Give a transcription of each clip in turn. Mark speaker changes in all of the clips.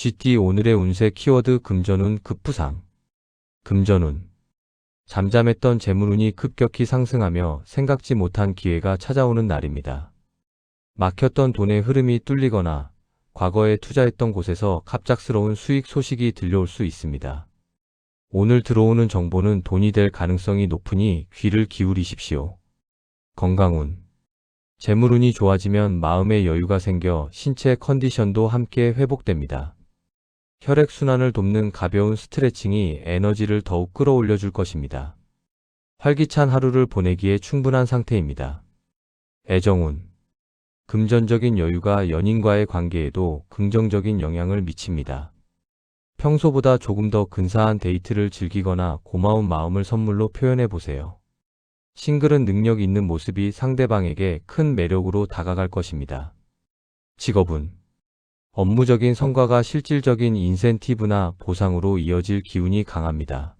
Speaker 1: GT 오늘의 운세 키워드 금전운 급부상. 금전운. 잠잠했던 재물운이 급격히 상승하며 생각지 못한 기회가 찾아오는 날입니다. 막혔던 돈의 흐름이 뚫리거나 과거에 투자했던 곳에서 갑작스러운 수익 소식이 들려올 수 있습니다. 오늘 들어오는 정보는 돈이 될 가능성이 높으니 귀를 기울이십시오. 건강운. 재물운이 좋아지면 마음의 여유가 생겨 신체 컨디션도 함께 회복됩니다. 혈액순환을 돕는 가벼운 스트레칭이 에너지를 더욱 끌어올려 줄 것입니다. 활기찬 하루를 보내기에 충분한 상태입니다. 애정운. 금전적인 여유가 연인과의 관계에도 긍정적인 영향을 미칩니다. 평소보다 조금 더 근사한 데이트를 즐기거나 고마운 마음을 선물로 표현해 보세요. 싱글은 능력 있는 모습이 상대방에게 큰 매력으로 다가갈 것입니다. 직업운. 업무적인 성과가 실질적인 인센티브나 보상으로 이어질 기운이 강합니다.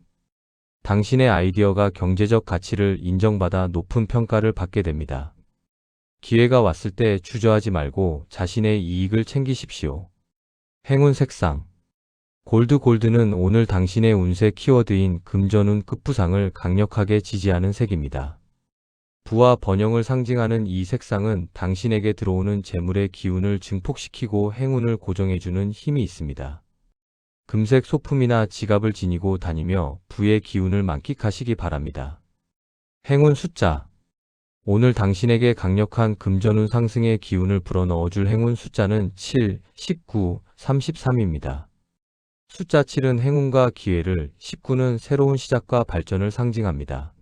Speaker 1: 당신의 아이디어가 경제적 가치를 인정받아 높은 평가를 받게 됩니다. 기회가 왔을 때 주저하지 말고 자신의 이익을 챙기십시오. 행운 색상. 골드는 오늘 당신의 운세 키워드인 금전운 급부상을 강력하게 지지하는 색입니다. 부와 번영을 상징하는 이 색상은 당신에게 들어오는 재물의 기운을 증폭시키고 행운을 고정해주는 힘이 있습니다. 금색 소품이나 지갑을 지니고 다니며 부의 기운을 만끽하시기 바랍니다. 행운 숫자. 오늘 당신에게 강력한 금전운 상승의 기운을 불어넣어줄 행운 숫자는 7, 19, 33입니다. 숫자 7은 행운과 기회를, 19는 새로운 시작과 발전을 상징합니다.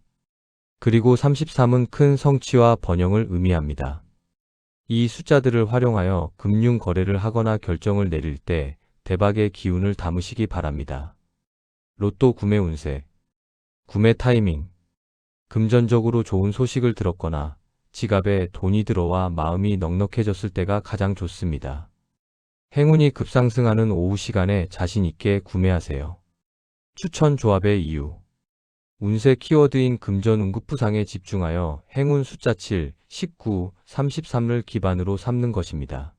Speaker 1: 그리고 33은 큰 성취와 번영을 의미합니다. 이 숫자들을 활용하여 금융 거래를 하거나 결정을 내릴 때 대박의 기운을 담으시기 바랍니다. 로또 구매 운세. 구매 타이밍. 금전적으로 좋은 소식을 들었거나 지갑에 돈이 들어와 마음이 넉넉해졌을 때가 가장 좋습니다. 행운이 급상승하는 오후 시간에 자신 있게 구매하세요. 추천 조합의 이유. 운세 키워드인 금전운 급부상에 집중하여 행운 숫자 7, 19, 33을 기반으로 삼는 것입니다.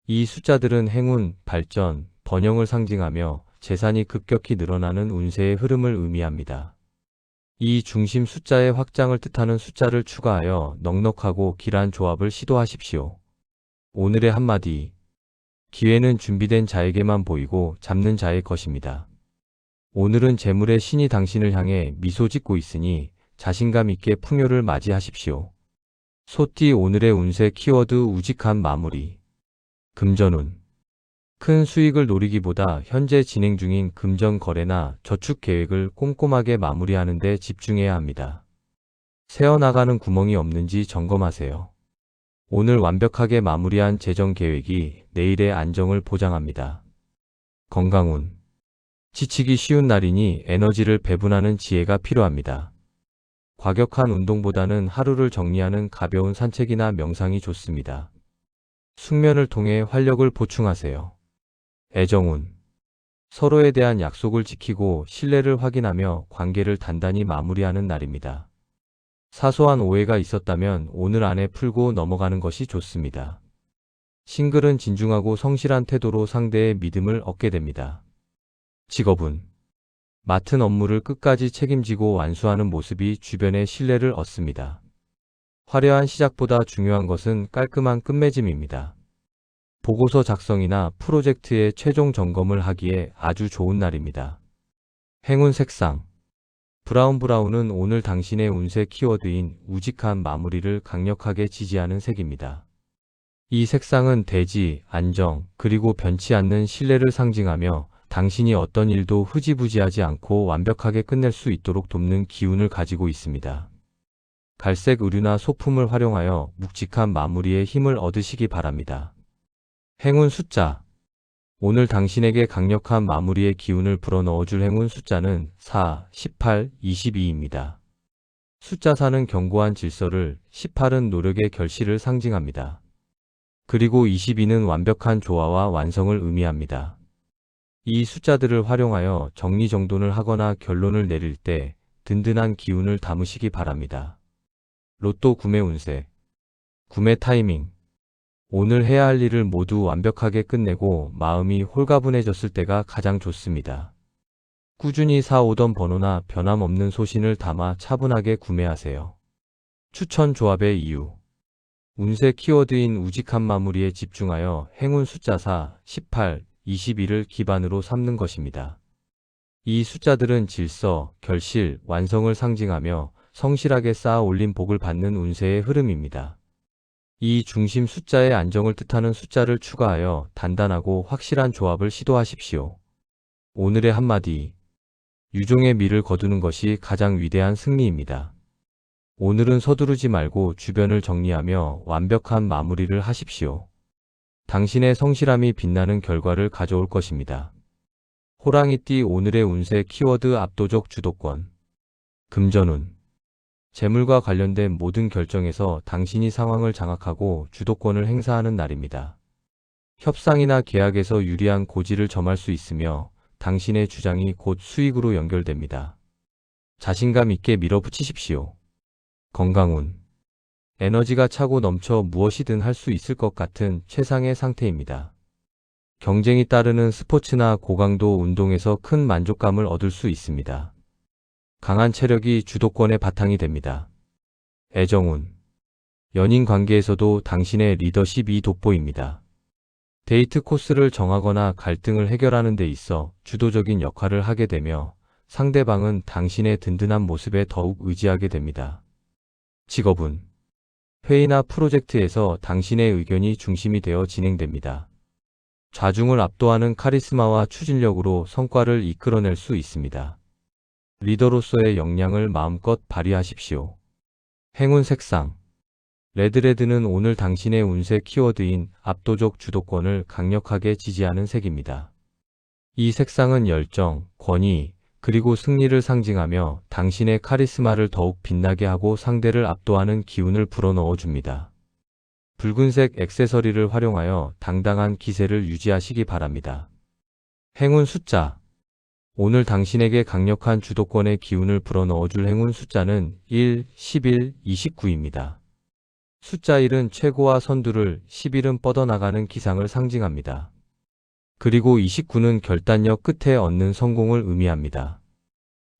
Speaker 1: 이 숫자들은 행운, 발전, 번영을 상징하며 재산이 급격히 늘어나는 운세의 흐름을 의미합니다. 이 중심 숫자의 확장을 뜻하는 숫자를 추가하여 넉넉하고 길한 조합을 시도하십시오. 오늘의 한마디. 기회는 준비된 자에게만 보이고 잡는 자의 것입니다. 오늘은 재물의 신이 당신을 향해 미소 짓고 있으니 자신감 있게 풍요를 맞이하십시오. 소띠 오늘의 운세 키워드 우직한 마무리. 금전운. 큰 수익을 노리기보다 현재 진행 중인 금전 거래나 저축 계획을 꼼꼼하게 마무리하는 데 집중해야 합니다. 새어나가는 구멍이 없는지 점검하세요. 오늘 완벽하게 마무리한 재정 계획이 내일의 안정을 보장합니다. 건강운. 지치기 쉬운 날이니 에너지를 배분하는 지혜가 필요합니다. 과격한 운동보다는 하루를 정리하는 가벼운 산책이나 명상이 좋습니다. 숙면을 통해 활력을 보충하세요. 애정운. 서로에 대한 약속을 지키고 신뢰를 확인하며 관계를 단단히 마무리하는 날입니다. 사소한 오해가 있었다면 오늘 안에 풀고 넘어가는 것이 좋습니다. 싱글은 진중하고 성실한 태도로 상대의 믿음을 얻게 됩니다. 직업운. 맡은 업무를 끝까지 책임지고 완수하는 모습이 주변의 신뢰를 얻습니다. 화려한 시작보다 중요한 것은 깔끔한 끝맺음입니다. 보고서 작성이나 프로젝트의 최종 점검을 하기에 아주 좋은 날입니다. 행운 색상. 브라운은 오늘 당신의 운세 키워드인 우직한 마무리를 강력하게 지지하는 색입니다. 이 색상은 대지, 안정, 그리고 변치 않는 신뢰를 상징하며 당신이 어떤 일도 흐지부지하지 않고 완벽하게 끝낼 수 있도록 돕는 기운을 가지고 있습니다. 갈색 의류나 소품을 활용하여 묵직한 마무리에 힘을 얻으시기 바랍니다. 행운 숫자. 오늘 당신에게 강력한 마무리의 기운을 불어넣어줄 행운 숫자는 4, 18, 22입니다. 숫자 4는 견고한 질서를, 18은 노력의 결실을 상징합니다. 그리고 22는 완벽한 조화와 완성을 의미합니다. 이 숫자들을 활용하여 정리정돈을 하거나 결론을 내릴 때 든든한 기운을 담으시기 바랍니다. 로또 구매 운세. 구매 타이밍. 오늘 해야 할 일을 모두 완벽하게 끝내고 마음이 홀가분해졌을 때가 가장 좋습니다. 꾸준히 사오던 번호나 변함없는 소신을 담아 차분하게 구매하세요. 추천 조합의 이유. 운세 키워드인 우직한 마무리에 집중하여 행운 숫자 4, 18, 21을 기반으로 삼는 것입니다. 이 숫자들은 질서, 결실, 완성을 상징하며 성실하게 쌓아 올린 복을 받는 운세의 흐름입니다. 이 중심 숫자의 안정을 뜻하는 숫자를 추가하여 단단하고 확실한 조합을 시도하십시오. 오늘의 한마디. 유종의 미를 거두는 것이 가장 위대한 승리입니다. 오늘은 서두르지 말고 주변을 정리하며 완벽한 마무리를 하십시오. 당신의 성실함이 빛나는 결과를 가져올 것입니다. 호랑이띠 오늘의 운세 키워드 압도적 주도권. 금전운. 재물과 관련된 모든 결정에서 당신이 상황을 장악하고 주도권을 행사하는 날입니다. 협상이나 계약에서 유리한 고지를 점할 수 있으며 당신의 주장이 곧 수익으로 연결됩니다. 자신감 있게 밀어붙이십시오. 건강운. 에너지가 차고 넘쳐 무엇이든 할 수 있을 것 같은 최상의 상태입니다. 경쟁이 따르는 스포츠나 고강도 운동에서 큰 만족감을 얻을 수 있습니다. 강한 체력이 주도권의 바탕이 됩니다. 애정운. 연인 관계에서도 당신의 리더십이 돋보입니다. 데이트 코스를 정하거나 갈등을 해결하는 데 있어 주도적인 역할을 하게 되며 상대방은 당신의 든든한 모습에 더욱 의지하게 됩니다. 직업운. 회의나 프로젝트에서 당신의 의견이 중심이 되어 진행됩니다. 좌중을 압도하는 카리스마와 추진력으로 성과를 이끌어낼 수 있습니다. 리더로서의 역량을 마음껏 발휘하십시오. 행운 색상. 레드는 오늘 당신의 운세 키워드인 압도적 주도권을 강력하게 지지하는 색입니다. 이 색상은 열정, 권위, 그리고 승리를 상징하며 당신의 카리스마를 더욱 빛나게 하고 상대를 압도하는 기운을 불어넣어 줍니다. 붉은색 액세서리를 활용하여 당당한 기세를 유지하시기 바랍니다. 행운 숫자. 오늘 당신에게 강력한 주도권의 기운을 불어넣어 줄 행운 숫자는 1, 11, 29입니다. 숫자 1은 최고와 선두를, 11은 뻗어나가는 기상을 상징합니다. 그리고 29는 결단력 끝에 얻는 성공을 의미합니다.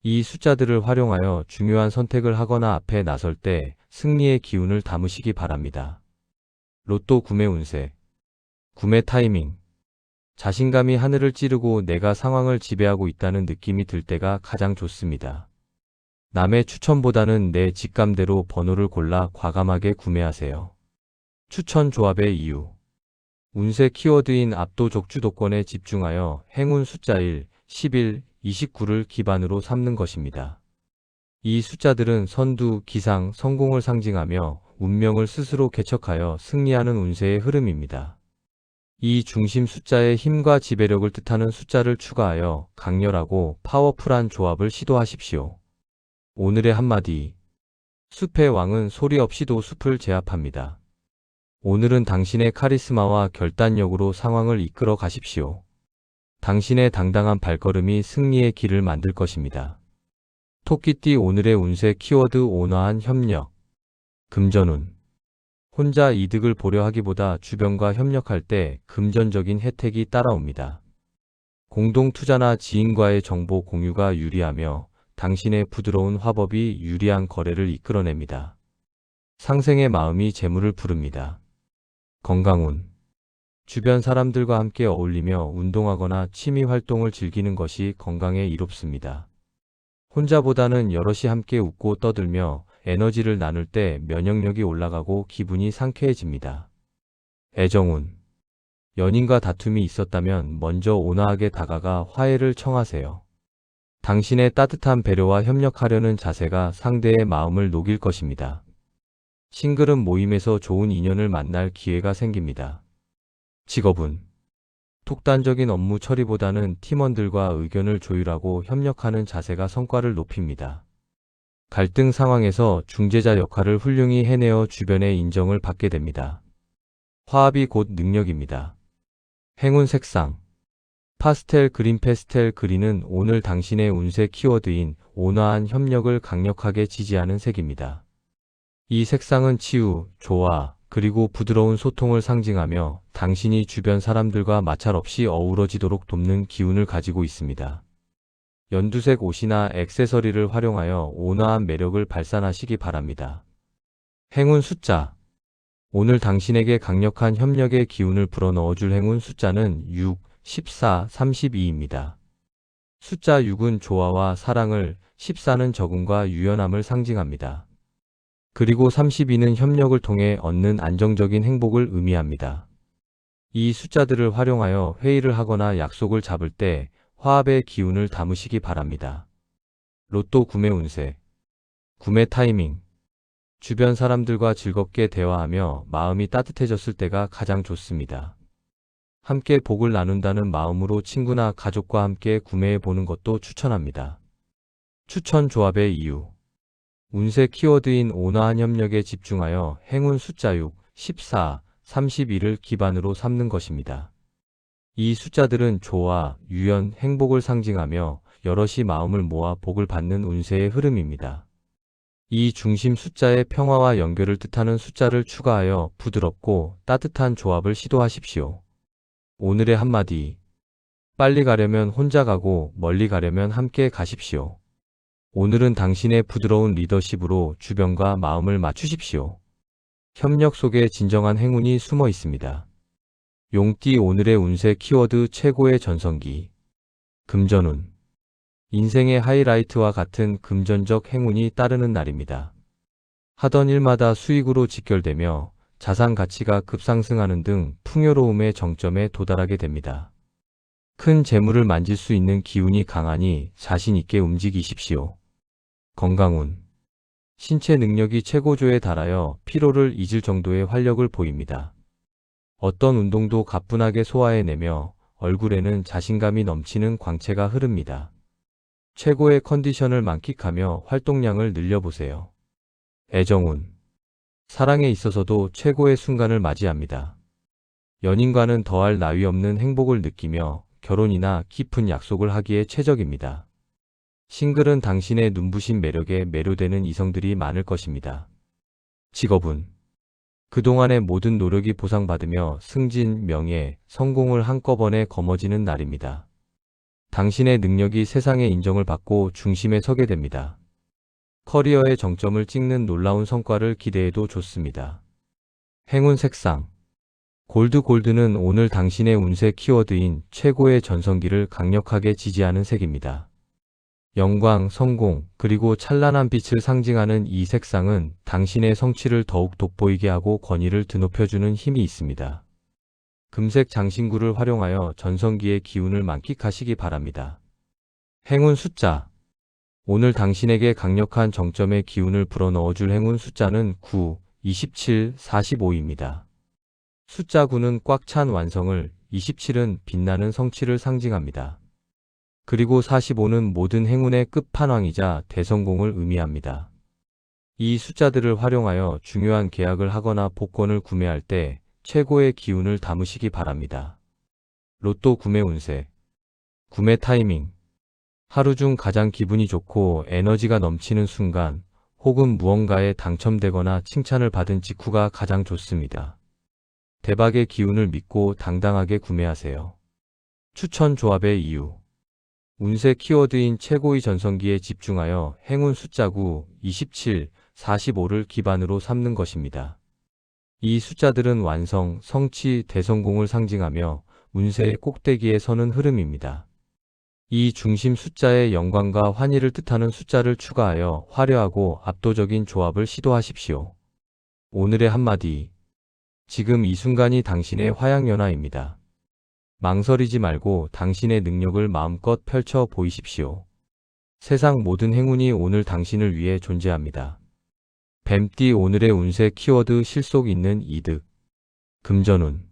Speaker 1: 이 숫자들을 활용하여 중요한 선택을 하거나 앞에 나설 때 승리의 기운을 담으시기 바랍니다. 로또 구매 운세. 구매 타이밍. 자신감이 하늘을 찌르고 내가 상황을 지배하고 있다는 느낌이 들 때가 가장 좋습니다. 남의 추천보다는 내 직감대로 번호를 골라 과감하게 구매하세요. 추천 조합의 이유. 운세 키워드인 압도적 주도권에 집중하여 행운 숫자 1, 11, 29를 기반으로 삼는 것입니다. 이 숫자들은 선두, 기상, 성공을 상징하며 운명을 스스로 개척하여 승리하는 운세의 흐름입니다. 이 중심 숫자의 힘과 지배력을 뜻하는 숫자를 추가하여 강렬하고 파워풀한 조합을 시도하십시오. 오늘의 한마디. 숲의 왕은 소리 없이도 숲을 제압합니다. 오늘은 당신의 카리스마와 결단력으로 상황을 이끌어 가십시오. 당신의 당당한 발걸음이 승리의 길을 만들 것입니다. 토끼띠 오늘의 운세 키워드 온화한 협력. 금전운. 혼자 이득을 보려 하기보다 주변과 협력할 때 금전적인 혜택이 따라옵니다. 공동 투자나 지인과의 정보 공유가 유리하며 당신의 부드러운 화법이 유리한 거래를 이끌어냅니다. 상생의 마음이 재물을 부릅니다. 건강운. 주변 사람들과 함께 어울리며 운동하거나 취미 활동을 즐기는 것이 건강에 이롭습니다. 혼자보다는 여럿이 함께 웃고 떠들며 에너지를 나눌 때 면역력이 올라가고 기분이 상쾌해집니다. 애정운. 연인과 다툼이 있었다면 먼저 온화하게 다가가 화해를 청하세요. 당신의 따뜻한 배려와 협력하려는 자세가 상대의 마음을 녹일 것입니다. 싱글은 모임에서 좋은 인연을 만날 기회가 생깁니다. 직업운. 독단적인 업무 처리보다는 팀원들과 의견을 조율하고 협력하는 자세가 성과를 높입니다. 갈등 상황에서 중재자 역할을 훌륭히 해내어 주변의 인정을 받게 됩니다. 화합이 곧 능력입니다. 행운 색상. 파스텔 그린은 오늘 당신의 운세 키워드인 온화한 협력을 강력하게 지지하는 색입니다. 이 색상은 치유, 조화, 그리고 부드러운 소통을 상징하며 당신이 주변 사람들과 마찰 없이 어우러지도록 돕는 기운을 가지고 있습니다. 연두색 옷이나 액세서리를 활용하여 온화한 매력을 발산하시기 바랍니다. 행운 숫자. 오늘 당신에게 강력한 협력의 기운을 불어넣어줄 행운 숫자는 6, 14, 32입니다. 숫자 6은 조화와 사랑을, 14는 적응과 유연함을 상징합니다. 그리고 32는 협력을 통해 얻는 안정적인 행복을 의미합니다. 이 숫자들을 활용하여 회의를 하거나 약속을 잡을 때 화합의 기운을 담으시기 바랍니다. 로또 구매 운세. 구매 타이밍. 주변 사람들과 즐겁게 대화하며 마음이 따뜻해졌을 때가 가장 좋습니다. 함께 복을 나눈다는 마음으로 친구나 가족과 함께 구매해 보는 것도 추천합니다. 추천 조합의 이유. 운세 키워드인 온화한 협력에 집중하여 행운 숫자 6, 14, 32를 기반으로 삼는 것입니다. 이 숫자들은 조화, 유연, 행복을 상징하며 여럿이 마음을 모아 복을 받는 운세의 흐름입니다. 이 중심 숫자의 평화와 연결을 뜻하는 숫자를 추가하여 부드럽고 따뜻한 조합을 시도하십시오. 오늘의 한마디. 빨리 가려면 혼자 가고 멀리 가려면 함께 가십시오. 오늘은 당신의 부드러운 리더십으로 주변과 마음을 맞추십시오. 협력 속에 진정한 행운이 숨어 있습니다. 용띠 오늘의 운세 키워드 최고의 전성기. 금전운. 인생의 하이라이트와 같은 금전적 행운이 따르는 날입니다. 하던 일마다 수익으로 직결되며 자산 가치가 급상승하는 등 풍요로움의 정점에 도달하게 됩니다. 큰 재물을 만질 수 있는 기운이 강하니 자신 있게 움직이십시오. 건강운. 신체 능력이 최고조에 달하여 피로를 잊을 정도의 활력을 보입니다. 어떤 운동도 가뿐하게 소화해내며 얼굴에는 자신감이 넘치는 광채가 흐릅니다. 최고의 컨디션을 만끽하며 활동량을 늘려보세요. 애정운. 사랑에 있어서도 최고의 순간을 맞이합니다. 연인과는 더할 나위 없는 행복을 느끼며 결혼이나 깊은 약속을 하기에 최적입니다. 싱글은 당신의 눈부신 매력에 매료되는 이성들이 많을 것입니다. 직업운. 그동안의 모든 노력이 보상받으며 승진, 명예, 성공을 한꺼번에 거머쥐는 날입니다. 당신의 능력이 세상의 인정을 받고 중심에 서게 됩니다. 커리어의 정점을 찍는 놀라운 성과를 기대해도 좋습니다. 행운 색상. 골드는 오늘 당신의 운세 키워드인 최고의 전성기를 강력하게 지지하는 색입니다. 영광, 성공, 그리고 찬란한 빛을 상징하는 이 색상은 당신의 성취를 더욱 돋보이게 하고 권위를 드높여주는 힘이 있습니다. 금색 장신구를 활용하여 전성기의 기운을 만끽하시기 바랍니다. 행운 숫자. 오늘 당신에게 강력한 정점의 기운을 불어넣어줄 행운 숫자는 9, 27, 45입니다. 숫자 9는 꽉 찬 완성을, 27은 빛나는 성취를 상징합니다. 그리고 45는 모든 행운의 끝판왕이자 대성공을 의미합니다. 이 숫자들을 활용하여 중요한 계약을 하거나 복권을 구매할 때 최고의 기운을 담으시기 바랍니다. 로또 구매 운세. 구매 타이밍. 하루 중 가장 기분이 좋고 에너지가 넘치는 순간 혹은 무언가에 당첨되거나 칭찬을 받은 직후가 가장 좋습니다. 대박의 기운을 믿고 당당하게 구매하세요. 추천 조합의 이유. 운세 키워드인 최고의 전성기에 집중하여 행운 숫자 9, 27, 45를 기반으로 삼는 것입니다. 이 숫자들은 완성, 성취, 대성공을 상징하며 운세의 꼭대기에 서는 흐름입니다. 이 중심 숫자의 영광과 환희를 뜻하는 숫자를 추가하여 화려하고 압도적인 조합을 시도하십시오. 오늘의 한마디. 지금 이 순간이 당신의 화양연화입니다. 망설이지 말고 당신의 능력을 마음껏 펼쳐 보이십시오. 세상 모든 행운이 오늘 당신을 위해 존재합니다. 뱀띠 오늘의 운세 키워드 실속 있는 이득. 금전운.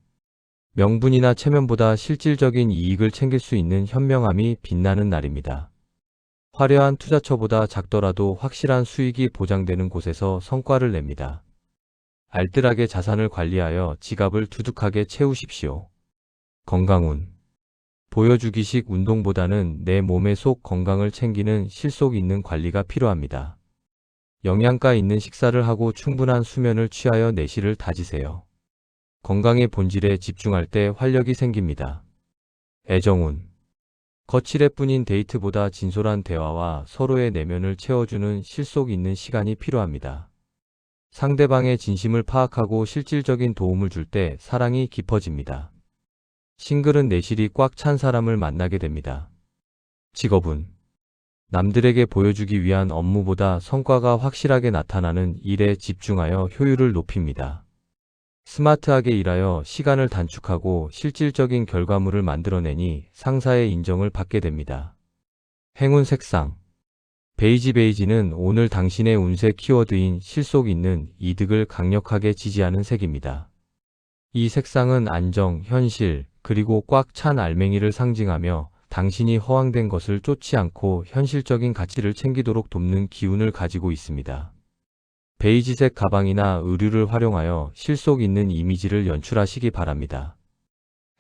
Speaker 1: 명분이나 체면보다 실질적인 이익을 챙길 수 있는 현명함이 빛나는 날입니다. 화려한 투자처보다 작더라도 확실한 수익이 보장되는 곳에서 성과를 냅니다. 알뜰하게 자산을 관리하여 지갑을 두둑하게 채우십시오. 건강운. 보여주기식 운동보다는 내 몸의 속 건강을 챙기는 실속 있는 관리가 필요합니다. 영양가 있는 식사를 하고 충분한 수면을 취하여 내실을 다지세요. 건강의 본질에 집중할 때 활력이 생깁니다. 애정운. 거칠애 뿐인 데이트보다 진솔한 대화와 서로의 내면을 채워주는 실속 있는 시간이 필요합니다. 상대방의 진심을 파악하고 실질적인 도움을 줄 때 사랑이 깊어집니다. 싱글은 내실이 꽉 찬 사람을 만나게 됩니다. 직업운. 남들에게 보여주기 위한 업무보다 성과가 확실하게 나타나는 일에 집중하여 효율을 높입니다. 스마트하게 일하여 시간을 단축하고 실질적인 결과물을 만들어내니 상사의 인정을 받게 됩니다. 행운 색상. 베이지는 오늘 당신의 운세 키워드인 실속 있는 이득을 강력하게 지지하는 색입니다. 이 색상은 안정, 현실, 그리고 꽉 찬 알맹이를 상징하며 당신이 허황된 것을 쫓지 않고 현실적인 가치를 챙기도록 돕는 기운을 가지고 있습니다. 베이지색 가방이나 의류를 활용하여 실속 있는 이미지를 연출하시기 바랍니다.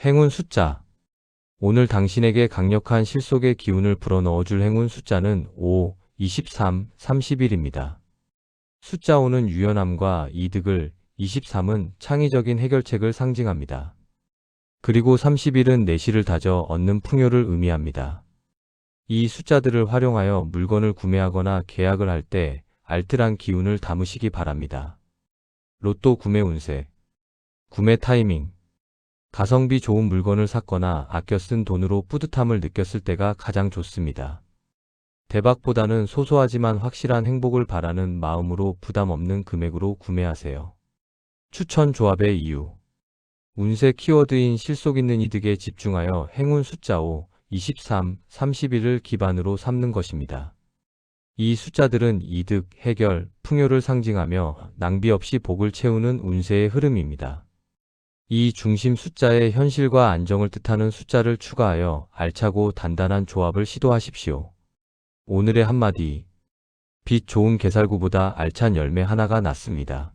Speaker 1: 행운 숫자. 오늘 당신에게 강력한 실속의 기운을 불어넣어줄 행운 숫자는 5, 23, 31입니다. 숫자 5는 유연함과 이득을, 23은 창의적인 해결책을 상징합니다. 그리고 31은 내실을 다져 얻는 풍요를 의미합니다. 이 숫자들을 활용하여 물건을 구매하거나 계약을 할 때 알뜰한 기운을 담으시기 바랍니다. 로또 구매 운세. 구매 타이밍. 가성비 좋은 물건을 샀거나 아껴 쓴 돈으로 뿌듯함을 느꼈을 때가 가장 좋습니다. 대박보다는 소소하지만 확실한 행복을 바라는 마음으로 부담 없는 금액으로 구매하세요. 추천 조합의 이유. 운세 키워드인 실속 있는 이득에 집중하여 행운 숫자 5, 23, 31을 기반으로 삼는 것입니다. 이 숫자들은 이득, 해결, 풍요를 상징하며 낭비 없이 복을 채우는 운세의 흐름입니다. 이 중심 숫자에 현실과 안정을 뜻하는 숫자를 추가하여 알차고 단단한 조합을 시도하십시오. 오늘의 한마디. 빛 좋은 게살구보다 알찬 열매 하나가 낫습니다.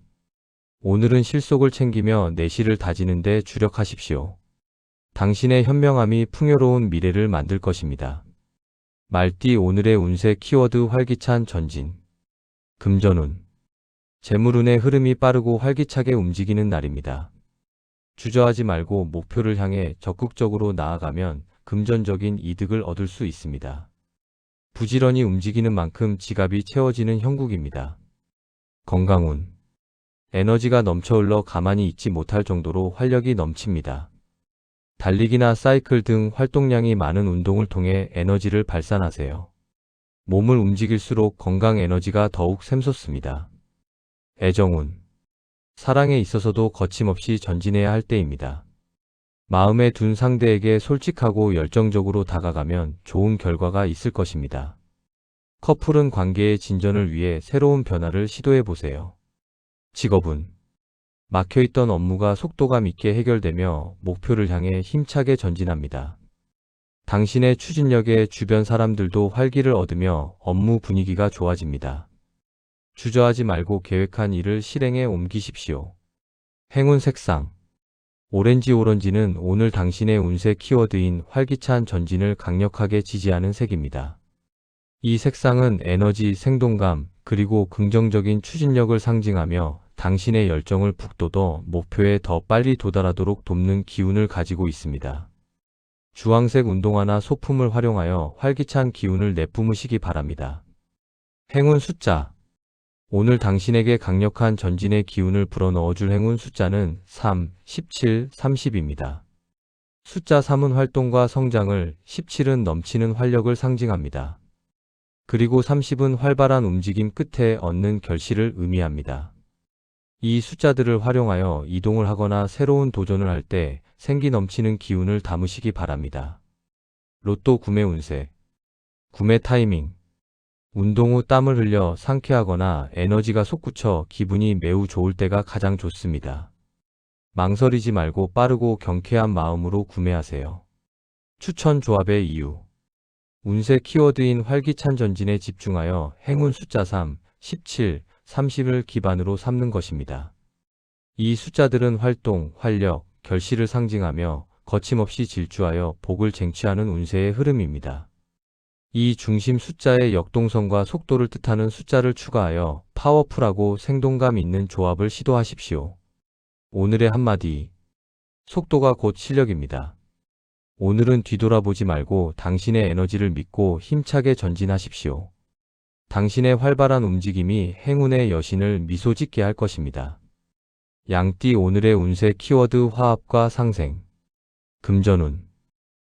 Speaker 1: 오늘은 실속을 챙기며 내실을 다지는 데 주력하십시오. 당신의 현명함이 풍요로운 미래를 만들 것입니다. 말띠 오늘의 운세 키워드 활기찬 전진. 금전운. 재물운의 흐름이 빠르고 활기차게 움직이는 날입니다. 주저하지 말고 목표를 향해 적극적으로 나아가면 금전적인 이득을 얻을 수 있습니다. 부지런히 움직이는 만큼 지갑이 채워지는 형국입니다. 건강운. 에너지가 넘쳐 흘러 가만히 있지 못할 정도로 활력이 넘칩니다. 달리기나 사이클 등 활동량이 많은 운동을 통해 에너지를 발산하세요. 몸을 움직일수록 건강 에너지가 더욱 샘솟습니다. 애정운. 사랑에 있어서도 거침없이 전진해야 할 때입니다. 마음에 둔 상대에게 솔직하고 열정적으로 다가가면 좋은 결과가 있을 것입니다. 커플은 관계의 진전을 위해 새로운 변화를 시도해 보세요. 직업운. 막혀있던 업무가 속도감 있게 해결되며 목표를 향해 힘차게 전진합니다. 당신의 추진력에 주변 사람들도 활기를 얻으며 업무 분위기가 좋아집니다. 주저하지 말고 계획한 일을 실행에 옮기십시오. 행운 색상. 오렌지는 오늘 당신의 운세 키워드인 활기찬 전진을 강력하게 지지하는 색입니다. 이 색상은 에너지, 생동감, 그리고 긍정적인 추진력을 상징하며 당신의 열정을 북돋워 목표에 더 빨리 도달하도록 돕는 기운을 가지고 있습니다. 주황색 운동화나 소품을 활용하여 활기찬 기운을 내뿜으시기 바랍니다. 행운 숫자. 오늘 당신에게 강력한 전진의 기운을 불어넣어줄 행운 숫자는 3, 17, 30입니다. 숫자 3은 활동과 성장을, 17은 넘치는 활력을 상징합니다. 그리고 30은 활발한 움직임 끝에 얻는 결실을 의미합니다. 이 숫자들을 활용하여 이동을 하거나 새로운 도전을 할 때 생기 넘치는 기운을 담으시기 바랍니다. 로또 구매 운세. 구매 타이밍. 운동 후 땀을 흘려 상쾌하거나 에너지가 솟구쳐 기분이 매우 좋을 때가 가장 좋습니다. 망설이지 말고 빠르고 경쾌한 마음으로 구매하세요. 추천 조합의 이유. 운세 키워드인 활기찬 전진에 집중하여 행운 숫자 3, 17, 30을 기반으로 삼는 것입니다. 이 숫자들은 활동, 활력, 결실을 상징하며 거침없이 질주하여 복을 쟁취하는 운세의 흐름입니다. 이 중심 숫자의 역동성과 속도를 뜻하는 숫자를 추가하여 파워풀하고 생동감 있는 조합을 시도하십시오. 오늘의 한마디. 속도가 곧 실력입니다. 오늘은 뒤돌아보지 말고 당신의 에너지를 믿고 힘차게 전진하십시오. 당신의 활발한 움직임이 행운의 여신을 미소 짓게 할 것입니다. 양띠 오늘의 운세 키워드 화합과 상생. 금전운.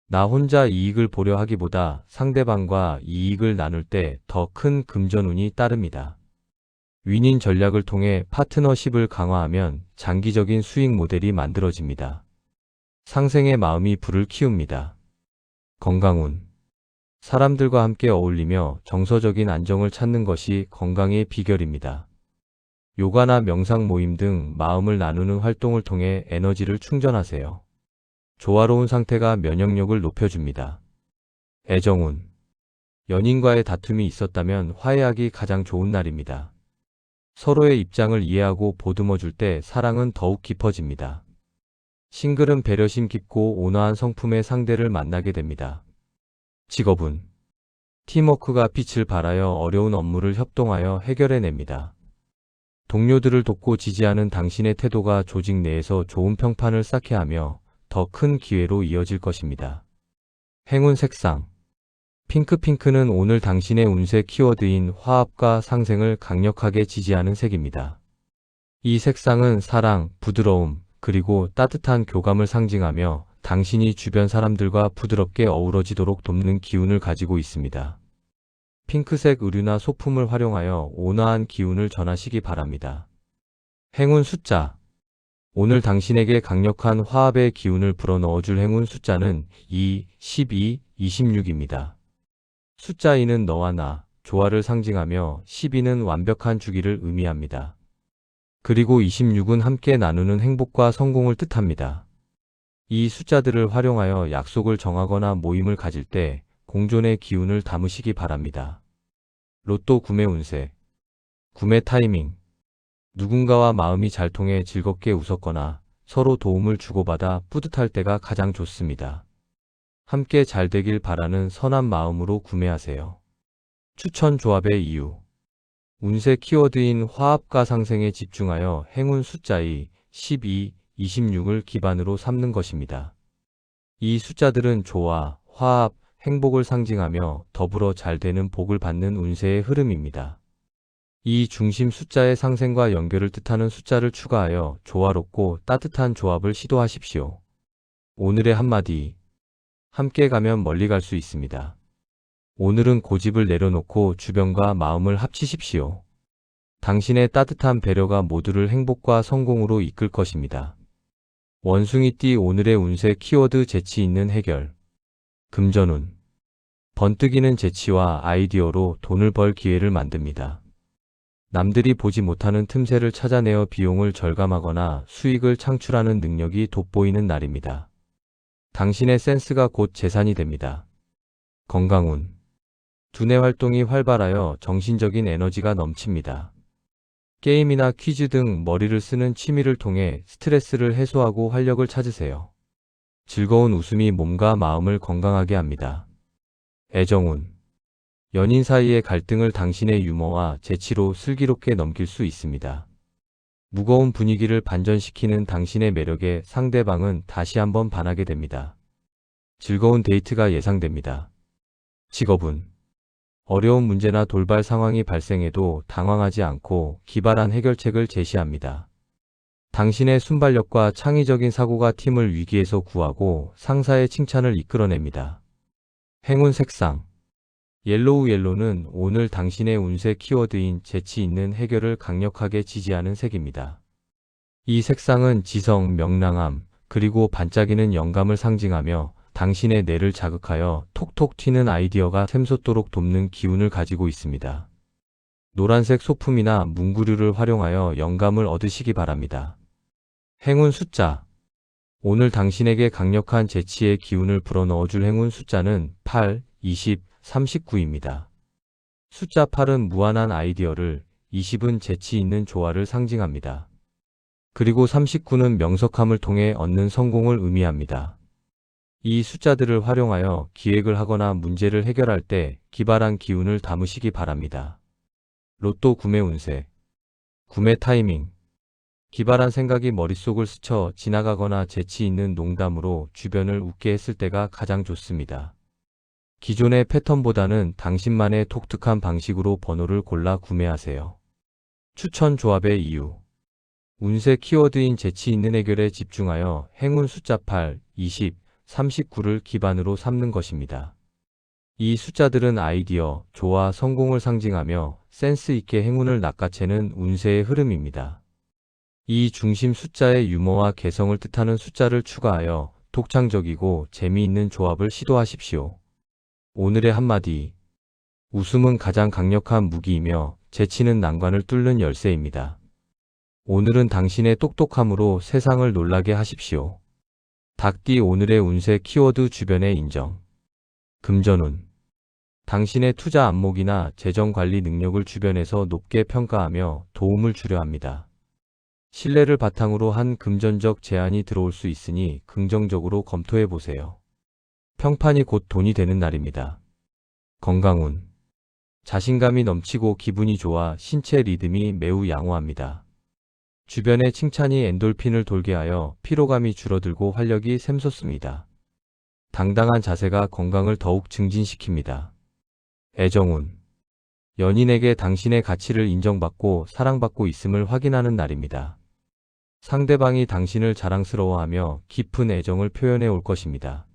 Speaker 1: 나 혼자 이익을 보려 하기보다 상대방과 이익을 나눌 때 더 큰 금전운이 따릅니다. 윈윈 전략을 통해 파트너십을 강화하면 장기적인 수익 모델이 만들어집니다. 상생의 마음이 불을 키웁니다. 건강운. 사람들과 함께 어울리며 정서적인 안정을 찾는 것이 건강의 비결입니다. 요가나 명상 모임 등 마음을 나누는 활동을 통해 에너지를 충전하세요. 조화로운 상태가 면역력을 높여줍니다. 애정운. 연인과의 다툼이 있었다면 화해하기 가장 좋은 날입니다. 서로의 입장을 이해하고 보듬어 줄 때 사랑은 더욱 깊어집니다. 싱글은 배려심 깊고 온화한 성품의 상대를 만나게 됩니다. 직업운. 팀워크가 빛을 발하여 어려운 업무를 협동하여 해결해냅니다. 동료들을 돕고 지지하는 당신의 태도가 조직 내에서 좋은 평판을 쌓게 하며 더 큰 기회로 이어질 것입니다. 행운 색상. 핑크는 오늘 당신의 운세 키워드인 화합과 상생을 강력하게 지지하는 색입니다. 이 색상은 사랑, 부드러움, 그리고 따뜻한 교감을 상징하며 당신이 주변 사람들과 부드럽게 어우러지도록 돕는 기운을 가지고 있습니다. 핑크색 의류나 소품을 활용하여 온화한 기운을 전하시기 바랍니다. 행운 숫자. 오늘 당신에게 강력한 화합의 기운을 불어넣어줄 행운 숫자는 2, 12, 26입니다. 숫자 2는 너와 나, 조화를 상징하며 12는 완벽한 주기를 의미합니다. 그리고 26은 함께 나누는 행복과 성공을 뜻합니다. 이 숫자들을 활용하여 약속을 정하거나 모임을 가질 때 공존의 기운을 담으시기 바랍니다. 로또 구매 운세. 구매 타이밍. 누군가와 마음이 잘 통해 즐겁게 웃었거나 서로 도움을 주고받아 뿌듯할 때가 가장 좋습니다. 함께 잘 되길 바라는 선한 마음으로 구매하세요. 추천 조합의 이유. 운세 키워드인 화합과 상생에 집중하여 행운 숫자의 12, 26을 기반으로 삼는 것입니다. 이 숫자들은 조화, 화합, 행복을 상징하며 더불어 잘 되는 복을 받는 운세의 흐름입니다. 이 중심 숫자의 상생과 연결을 뜻하는 숫자를 추가하여 조화롭고 따뜻한 조합을 시도하십시오. 오늘의 한마디. 함께 가면 멀리 갈 수 있습니다. 오늘은 고집을 내려놓고 주변과 마음을 합치십시오. 당신의 따뜻한 배려가 모두를 행복과 성공으로 이끌 것입니다. 원숭이띠 오늘의 운세 키워드 재치 있는 해결. 금전운. 번뜩이는 재치와 아이디어로 돈을 벌 기회를 만듭니다. 남들이 보지 못하는 틈새를 찾아내어 비용을 절감하거나 수익을 창출하는 능력이 돋보이는 날입니다. 당신의 센스가 곧 재산이 됩니다. 건강운. 두뇌 활동이 활발하여 정신적인 에너지가 넘칩니다. 게임이나 퀴즈 등 머리를 쓰는 취미를 통해 스트레스를 해소하고 활력을 찾으세요. 즐거운 웃음이 몸과 마음을 건강하게 합니다. 애정운. 연인 사이의 갈등을 당신의 유머와 재치로 슬기롭게 넘길 수 있습니다. 무거운 분위기를 반전시키는 당신의 매력에 상대방은 다시 한번 반하게 됩니다. 즐거운 데이트가 예상됩니다. 직업운. 어려운 문제나 돌발 상황이 발생해도 당황하지 않고 기발한 해결책을 제시합니다. 당신의 순발력과 창의적인 사고가 팀을 위기에서 구하고 상사의 칭찬을 이끌어냅니다. 행운 색상. 옐로우는 오늘 당신의 운세 키워드인 재치 있는 해결을 강력하게 지지하는 색입니다. 이 색상은 지성, 명랑함, 그리고 반짝이는 영감을 상징하며 당신의 뇌를 자극하여 톡톡 튀는 아이디어가 샘솟도록 돕는 기운을 가지고 있습니다. 노란색 소품이나 문구류를 활용하여 영감을 얻으시기 바랍니다. 행운 숫자. 오늘 당신에게 강력한 재치의 기운을 불어넣어줄 행운 숫자는 8, 20, 39입니다. 숫자 8은 무한한 아이디어를, 20은 재치 있는 조화를 상징합니다. 그리고 39는 명석함을 통해 얻는 성공을 의미합니다. 이 숫자들을 활용하여 기획을 하거나 문제를 해결할 때 기발한 기운을 담으시기 바랍니다. 로또 구매 운세. 구매 타이밍. 기발한 생각이 머릿속을 스쳐 지나가거나 재치 있는 농담으로 주변을 웃게 했을 때가 가장 좋습니다. 기존의 패턴보다는 당신만의 독특한 방식으로 번호를 골라 구매하세요. 추천 조합의 이유. 운세 키워드인 재치 있는 해결에 집중하여 행운 숫자 8, 20, 39를 기반으로 삼는 것입니다. 이 숫자들은 아이디어, 조화, 성공을 상징하며 센스 있게 행운을 낚아채는 운세의 흐름입니다. 이 중심 숫자의 유머와 개성을 뜻하는 숫자를 추가하여 독창적이고 재미있는 조합을 시도하십시오. 오늘의 한마디. 웃음은 가장 강력한 무기이며 재치는 난관을 뚫는 열쇠입니다. 오늘은 당신의 똑똑함으로 세상을 놀라게 하십시오. 닭띠 오늘의 운세 키워드 주변의 인정. 금전운. 당신의 투자 안목이나 재정 관리 능력을 주변에서 높게 평가하며 도움을 주려 합니다. 신뢰를 바탕으로 한 금전적 제안이 들어올 수 있으니 긍정적으로 검토해 보세요. 평판이 곧 돈이 되는 날입니다. 건강운. 자신감이 넘치고 기분이 좋아 신체 리듬이 매우 양호합니다. 주변의 칭찬이 엔돌핀을 돌게 하여 피로감이 줄어들고 활력이 샘솟습니다. 당당한 자세가 건강을 더욱 증진시킵니다. 애정운. 연인에게 당신의 가치를 인정받고 사랑받고 있음을 확인하는 날입니다. 상대방이 당신을 자랑스러워하며 깊은 애정을 표현해 올 것입니다.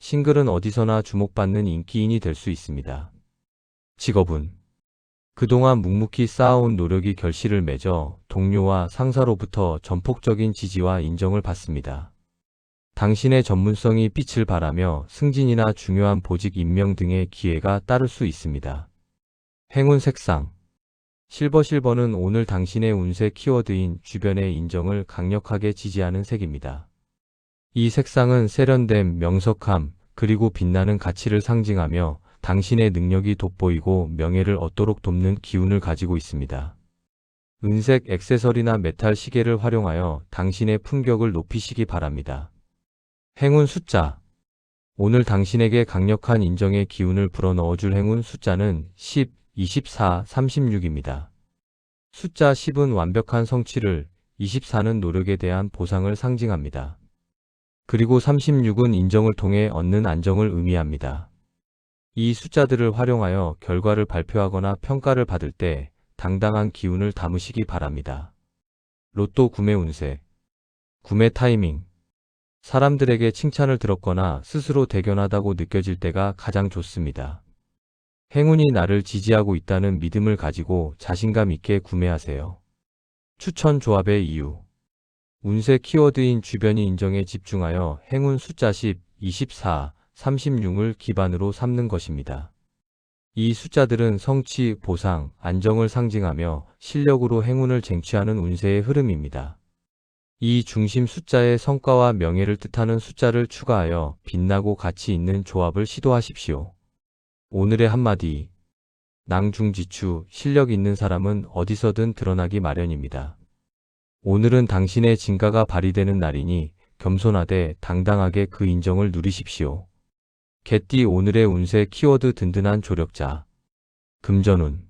Speaker 1: 싱글은 어디서나 주목받는 인기인이 될 수 있습니다. 직업운. 그동안 묵묵히 쌓아온 노력이 결실을 맺어 동료와 상사로부터 전폭적인 지지와 인정을 받습니다. 당신의 전문성이 빛을 발하며 승진이나 중요한 보직 임명 등의 기회가 따를 수 있습니다. 행운 색상. 실버는 오늘 당신의 운세 키워드인 주변의 인정을 강력하게 지지하는 색입니다. 이 색상은 세련됨, 명석함, 그리고 빛나는 가치를 상징하며 당신의 능력이 돋보이고 명예를 얻도록 돕는 기운을 가지고 있습니다. 은색 액세서리나 메탈 시계를 활용하여 당신의 품격을 높이시기 바랍니다. 행운 숫자. 오늘 당신에게 강력한 인정의 기운을 불어넣어줄 행운 숫자는 10, 24, 36입니다. 숫자 10은 완벽한 성취를, 24는 노력에 대한 보상을 상징합니다. 그리고 36은 인정을 통해 얻는 안정을 의미합니다. 이 숫자들을 활용하여 결과를 발표하거나 평가를 받을 때 당당한 기운을 담으시기 바랍니다. 로또 구매 운세. 구매 타이밍. 사람들에게 칭찬을 들었거나 스스로 대견하다고 느껴질 때가 가장 좋습니다. 행운이 나를 지지하고 있다는 믿음을 가지고 자신감 있게 구매하세요. 추천 조합의 이유. 운세 키워드인 주변이 인정에 집중하여 행운 숫자 10, 24, 36을 기반으로 삼는 것입니다. 이 숫자들은 성취, 보상, 안정을 상징하며 실력으로 행운을 쟁취하는 운세의 흐름입니다. 이 중심 숫자의 성과와 명예를 뜻하는 숫자를 추가하여 빛나고 가치 있는 조합을 시도하십시오. 오늘의 한마디. 낭중지추, 실력 있는 사람은 어디서든 드러나기 마련입니다. 오늘은 당신의 진가가 발휘되는 날이니 겸손하되 당당하게 그 인정을 누리십시오. 개띠 오늘의 운세 키워드 든든한 조력자. 금전운.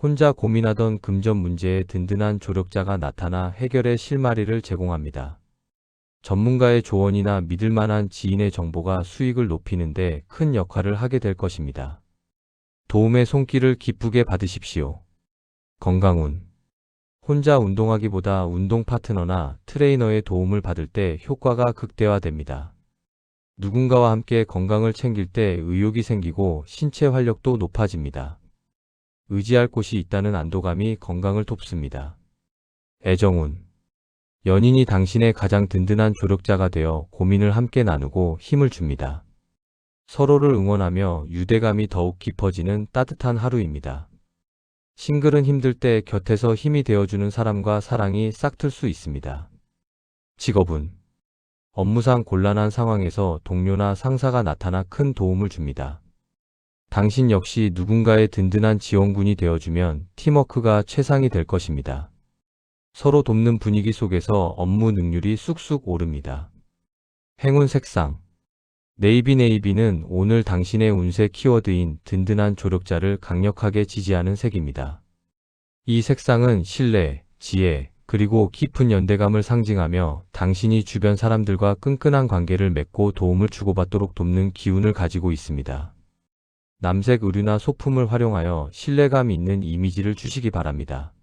Speaker 1: 혼자 고민하던 금전 문제에 든든한 조력자가 나타나 해결의 실마리를 제공합니다. 전문가의 조언이나 믿을 만한 지인의 정보가 수익을 높이는 데 큰 역할을 하게 될 것입니다. 도움의 손길을 기쁘게 받으십시오. 건강운. 혼자 운동하기보다 운동 파트너나 트레이너의 도움을 받을 때 효과가 극대화됩니다. 누군가와 함께 건강을 챙길 때 의욕이 생기고 신체 활력도 높아집니다. 의지할 곳이 있다는 안도감이 건강을 돕습니다. 애정운. 연인이 당신의 가장 든든한 조력자가 되어 고민을 함께 나누고 힘을 줍니다. 서로를 응원하며 유대감이 더욱 깊어지는 따뜻한 하루입니다. 싱글은 힘들 때 곁에서 힘이 되어주는 사람과 사랑이 싹틀 수 있습니다. 직업운. 업무상 곤란한 상황에서 동료나 상사가 나타나 큰 도움을 줍니다. 당신 역시 누군가의 든든한 지원군이 되어주면 팀워크가 최상이 될 것입니다. 서로 돕는 분위기 속에서 업무 능률이 쑥쑥 오릅니다. 행운 색상. 네이비는 오늘 당신의 운세 키워드인 든든한 조력자를 강력하게 지지하는 색입니다. 이 색상은 신뢰, 지혜, 그리고 깊은 연대감을 상징하며 당신이 주변 사람들과 끈끈한 관계를 맺고 도움을 주고받도록 돕는 기운을 가지고 있습니다. 남색 의류나 소품을 활용하여 신뢰감 있는 이미지를 주시기 바랍니다.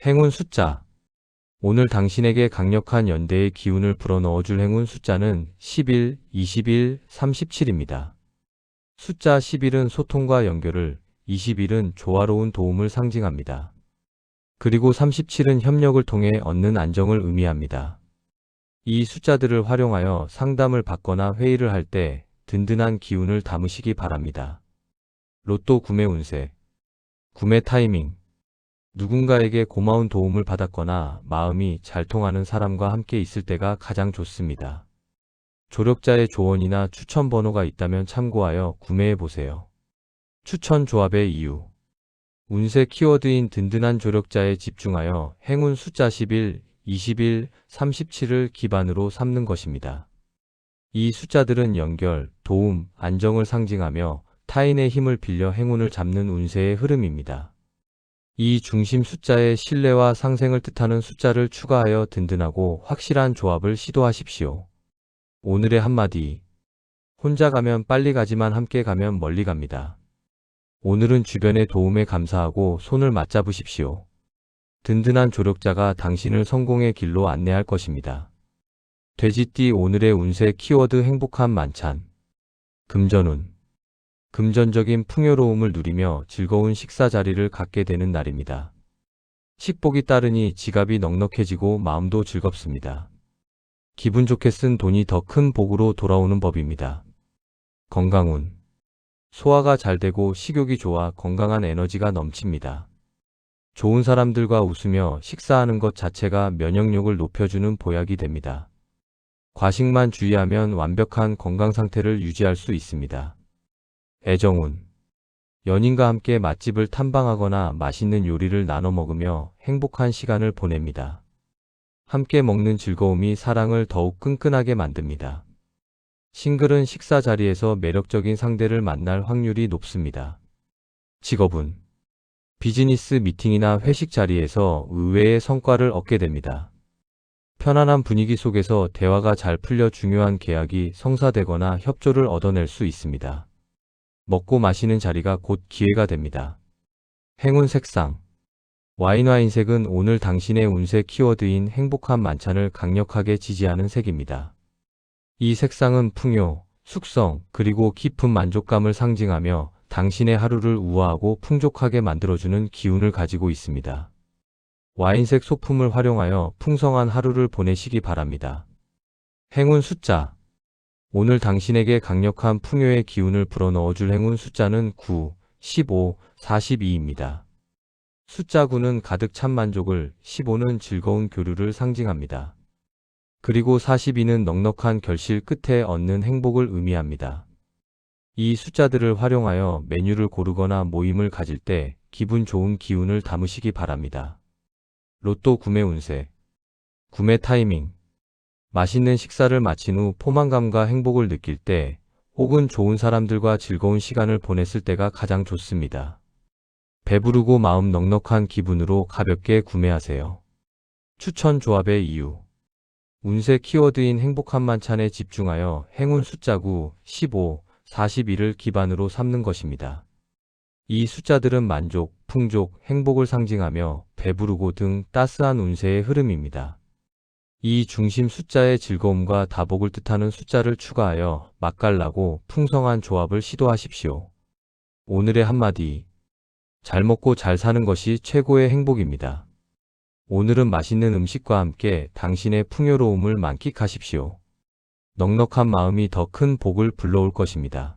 Speaker 1: 행운 숫자. 오늘 당신에게 강력한 연대의 기운을 불어넣어줄 행운 숫자는 11, 21, 37입니다. 숫자 11은 소통과 연결을, 21은 조화로운 도움을 상징합니다. 그리고 37은 협력을 통해 얻는 안정을 의미합니다. 이 숫자들을 활용하여 상담을 받거나 회의를 할 때 든든한 기운을 담으시기 바랍니다. 로또 구매 운세. 구매 타이밍. 누군가에게 고마운 도움을 받았거나 마음이 잘 통하는 사람과 함께 있을 때가 가장 좋습니다. 조력자의 조언이나 추천 번호가 있다면 참고하여 구매해 보세요. 추천 조합의 이유. 운세 키워드인 든든한 조력자에 집중하여 행운 숫자 11, 21, 37을 기반으로 삼는 것입니다. 이 숫자들은 연결, 도움, 안정을 상징하며 타인의 힘을 빌려 행운을 잡는 운세의 흐름입니다. 이 중심 숫자에 신뢰와 상생을 뜻하는 숫자를 추가하여 든든하고 확실한 조합을 시도하십시오. 오늘의 한마디. 혼자 가면 빨리 가지만 함께 가면 멀리 갑니다. 오늘은 주변의 도움에 감사하고 손을 맞잡으십시오. 든든한 조력자가 당신을 성공의 길로 안내할 것입니다. 돼지띠 오늘의 운세 키워드 행복한 만찬. 금전운. 금전적인 풍요로움을 누리며 즐거운 식사 자리를 갖게 되는 날입니다. 식복이 따르니 지갑이 넉넉해지고 마음도 즐겁습니다. 기분 좋게 쓴 돈이 더 큰 복으로 돌아오는 법입니다. 건강운. 소화가 잘 되고 식욕이 좋아 건강한 에너지가 넘칩니다. 좋은 사람들과 웃으며 식사하는 것 자체가 면역력을 높여주는 보약이 됩니다. 과식만 주의하면 완벽한 건강 상태를 유지할 수 있습니다. 애정운. 연인과 함께 맛집을 탐방하거나 맛있는 요리를 나눠 먹으며 행복한 시간을 보냅니다. 함께 먹는 즐거움이 사랑을 더욱 끈끈하게 만듭니다. 싱글은 식사 자리에서 매력적인 상대를 만날 확률이 높습니다. 직업운. 비즈니스 미팅이나 회식 자리에서 의외의 성과를 얻게 됩니다. 편안한 분위기 속에서 대화가 잘 풀려 중요한 계약이 성사되거나 협조를 얻어낼 수 있습니다. 먹고 마시는 자리가 곧 기회가 됩니다. 행운 색상. 와인색은 오늘 당신의 운세 키워드인 행복한 만찬을 강력하게 지지하는 색입니다. 이 색상은 풍요, 숙성, 그리고 깊은 만족감을 상징하며 당신의 하루를 우아하고 풍족하게 만들어주는 기운을 가지고 있습니다. 와인색 소품을 활용하여 풍성한 하루를 보내시기 바랍니다. 행운 숫자. 오늘 당신에게 강력한 풍요의 기운을 불어넣어줄 행운 숫자는 9, 15, 42입니다. 숫자 9는 가득 찬 만족을, 15는 즐거운 교류를 상징합니다. 그리고 42는 넉넉한 결실 끝에 얻는 행복을 의미합니다. 이 숫자들을 활용하여 메뉴를 고르거나 모임을 가질 때 기분 좋은 기운을 담으시기 바랍니다. 로또 구매 운세. 구매 타이밍. 맛있는 식사를 마친 후 포만감과 행복을 느낄 때 혹은 좋은 사람들과 즐거운 시간을 보냈을 때가 가장 좋습니다. 배부르고 마음 넉넉한 기분으로 가볍게 구매하세요. 추천 조합의 이유. 운세 키워드인 행복한 만찬에 집중하여 행운 숫자 9, 15, 41을 기반으로 삼는 것입니다. 이 숫자들은 만족, 풍족, 행복을 상징하며 배부르고 등 따스한 운세의 흐름입니다. 이 중심 숫자의 즐거움과 다복을 뜻하는 숫자를 추가하여 맛깔나고 풍성한 조합을 시도하십시오. 오늘의 한마디. 잘 먹고 잘 사는 것이 최고의 행복입니다. 오늘은 맛있는 음식과 함께 당신의 풍요로움을 만끽하십시오. 넉넉한 마음이 더 큰 복을 불러올 것입니다.